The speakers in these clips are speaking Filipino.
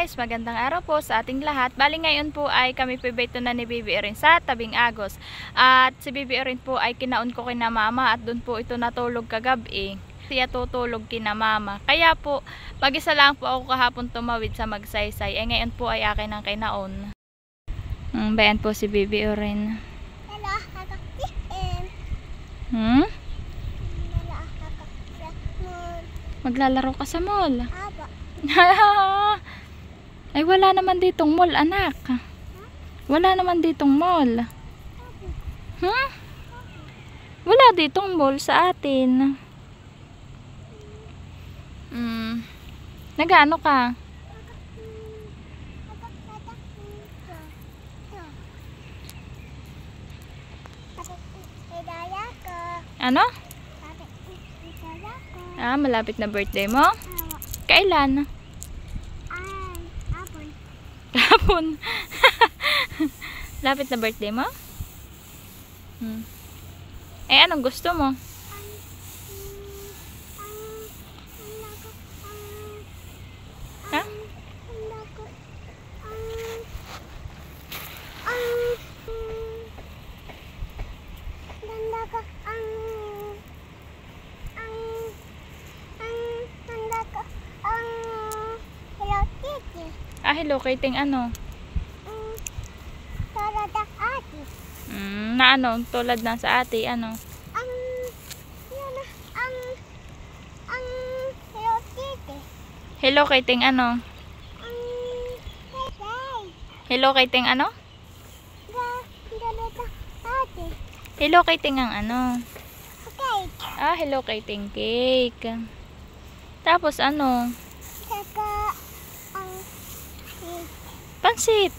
guys, magandang araw po sa ating lahat. Bali ngayon po ay kami pibeto na ni Bibi Erin sa Tabing Agos. At si Bibi Erin po ay kinaon ko kina mama at doon po ito natulog kagabi. Siya tutulog kina mama. Kaya po, mag-isa lang po ako kahapon tumawid sa Magsaysay. Ngayon po ay akin ang kinaon. Bayan po si Bibi Erin. Hello, kakaktiin. Hello, kakaktiin. Maglalaro ka sa mall. Aba. Ay wala naman ditong mall, anak. Wala naman ditong mall. Wala ditong mall sa atin. Nag-ano ka? Ano? Malapit na birthday mo? Kailan? Hapon. Lapit na birthday mo? Anong gusto mo? Ha? Hello Kitty ano? Tulad ng ate. Na ano? Tulad na sa ate, ano? Hello Kitty. Hello Kitty ano? Hello Kitty ano? Tulad ng ate. Hello Kitty ang ano? Cake. Hello Kitty cake. Tapos ano? Saka Pansit.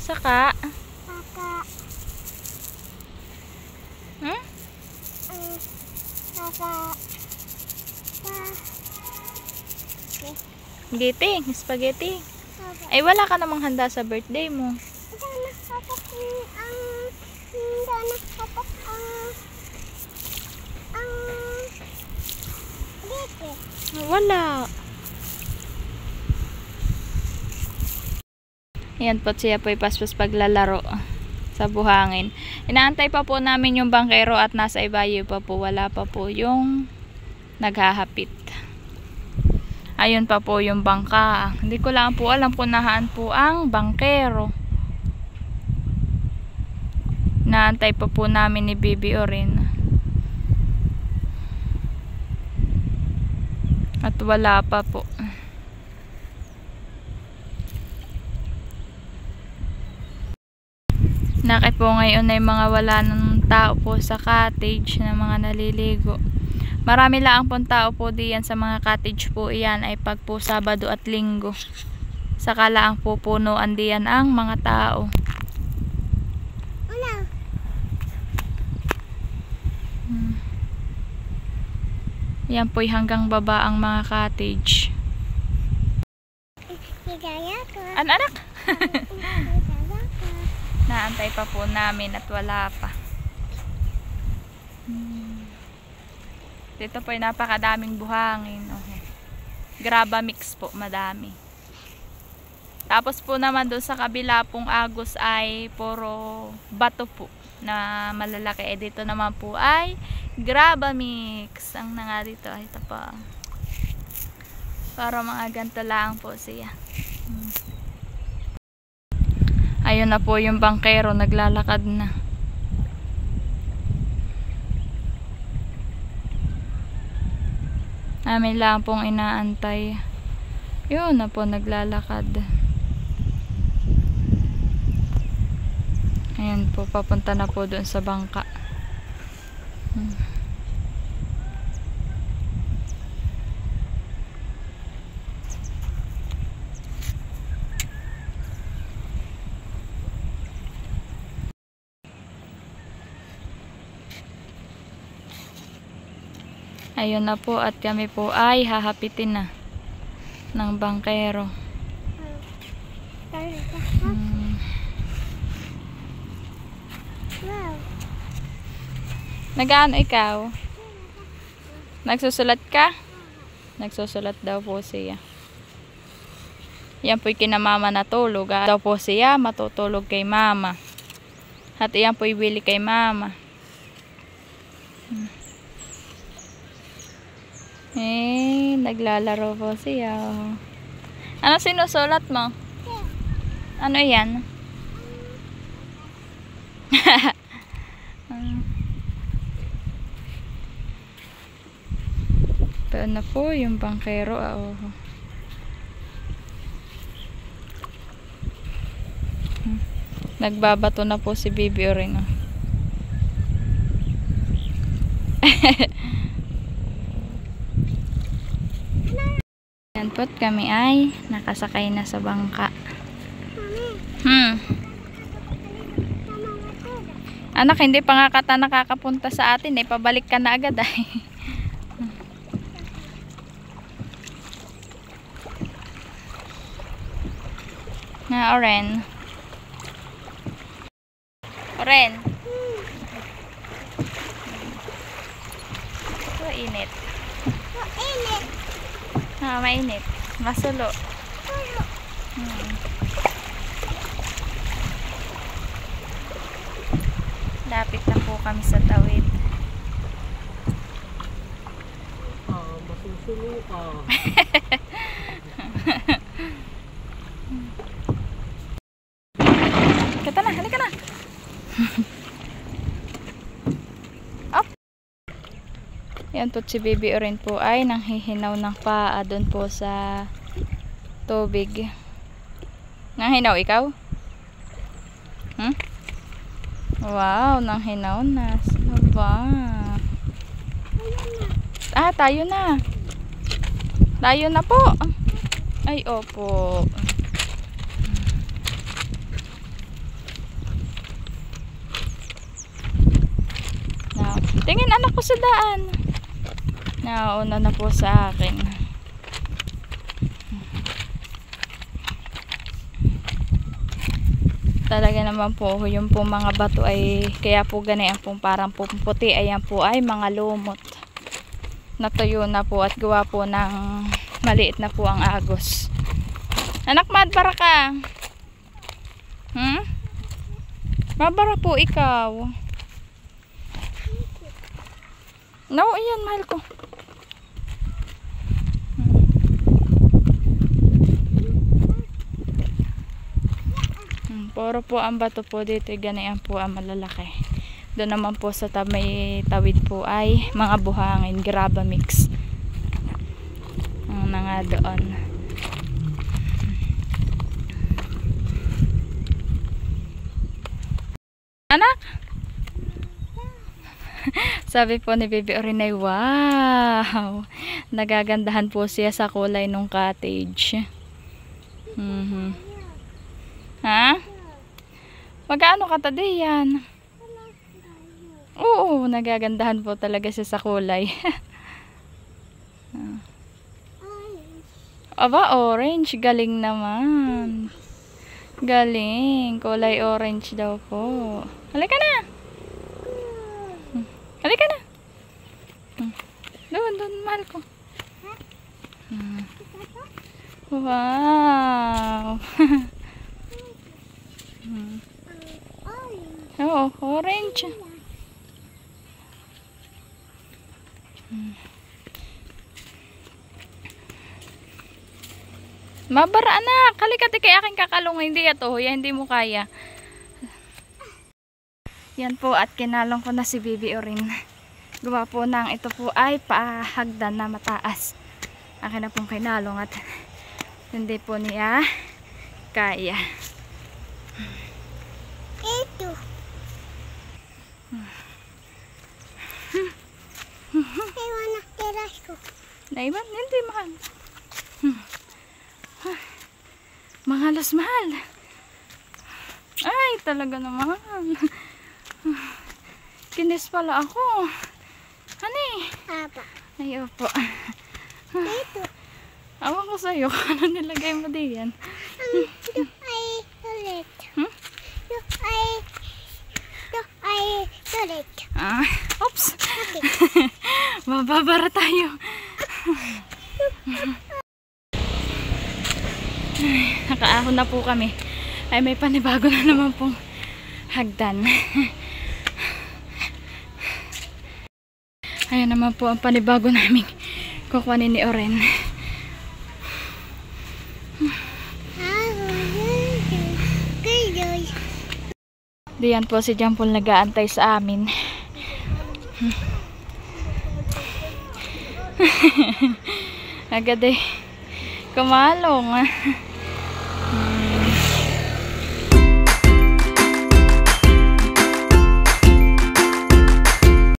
Saka? Spaghetti. Ay wala ka namang handa sa birthday mo. Wala. Ayan po siya po ipaspas paglalaro sa buhangin. Inaantay pa po namin yung bangkero at nasa ibayo pa po. Wala pa po yung naghahapit. Ayun pa po yung bangka. Hindi ko lang po alam kung nahaan po ang bangkero. Inaantay pa po namin ni Bibi Erin. At wala pa po. Nakit po ngayon ay mga wala ng tao po sa cottage na mga naliligo. Marami lang pong tao po diyan sa mga cottage po iyan ay pag po Sabado at Linggo. Saka lang po punuan diyan ang mga tao. Yan po'y hanggang baba ang mga cottage. Anak? Naantay pa po namin at wala pa. Dito po ay napakadaming buhangin. Graba mix po, madami. Tapos po naman doon sa kabila pong Agos ay puro bato po na malalaki. Dito naman po ay graba mix. Ang nga dito ay ito po. Para mga ganito lang po siya. Ayun na po yung bangkero, naglalakad na. Amin lang pong inaantay. Yun na po, naglalakad. Ayan po, papunta na po doon sa bangka. Ayun na po at kami po ay hahapitin na ng bangkero. Nag-aano ikaw? Nagsusulat ka? Nagsusulat daw po siya. Yan po'y kina mama natulog. Daw po siya matutulog kay mama. At yan po'y bili kay mama. Naglalaro po siya. Ano sinusulat mo? Ano yan? Ito na po yung bangkero. Nagbabato na po si Bibi Oring. Yan po't kami ay nakasakay na sa bangka. Anak, hindi pa nga kata nakakapunta sa atin pabalik ka na agad ay. Na Oren. Oren. Init. Init. Mainit. Masulo. Lapit na po kami sa tawid. Masusulo ka. Kata na, halika na. Up. Yan po si Bibi Oren po ay nanghihinaw ng paa doon po sa tubig. Nanghinaw ikaw? Wow, nanghinaw na. Aba. Tayo na. Tayo na po. Ay, opo. Tingin anak ko sa daan. Nauna na po sa akin. Talaga naman po yung po mga bato ay kaya po ganyan po parang puti. Ayan po ay mga lumot. Natuyo na po at gawa po ng maliit na po ang agos. Anak, madbara ka. Mabara po ikaw. No, ayan, mahal ko. Puro po ang bato po dito. Ganyan po ang malalaki. Doon naman po sa may tawid po ay mga buhangin. Graba mix. Ang nga doon. Anak? Sabi po ni Bibi Oren ay wow, nagagandahan po siya sa kulay ng cottage. Ha? Magkano katadi yan? Oo, nagagandahan po talaga siya sa kulay. Aba, orange, galing naman. Galing, kulay orange daw po. Halika na. Halika na. Doon, mahal ko. Wow. Oo, orange. Mabara anak. Halika kay aking kakalong. Hindi ito. Hindi mo kaya. Yan po at kinalong ko na si Bibi Oren. Gawa po ng ito po ay pahagdan na mataas. Akin na pong kinalong at hindi po niya kaya. Ito. Iwan na teras ko. Naiwan? Hindi mahal. Mahalos mahal. Ay, talaga naman. Kinis pala ako. Honey. Apa. Ay, opo. Ito. Awan ko sa'yo. Ano nilagay mo diyan? Ito ay ulit. Ito ay ulit. Oops. Mababara tayo. Nakaahon na po kami. Ay may panibago na naman pong hagdan. Ayan naman po ang panibago namin kukuhanin ni Oren. Diyan po si Jampol nag-aantay sa amin. Agad eh kumalong.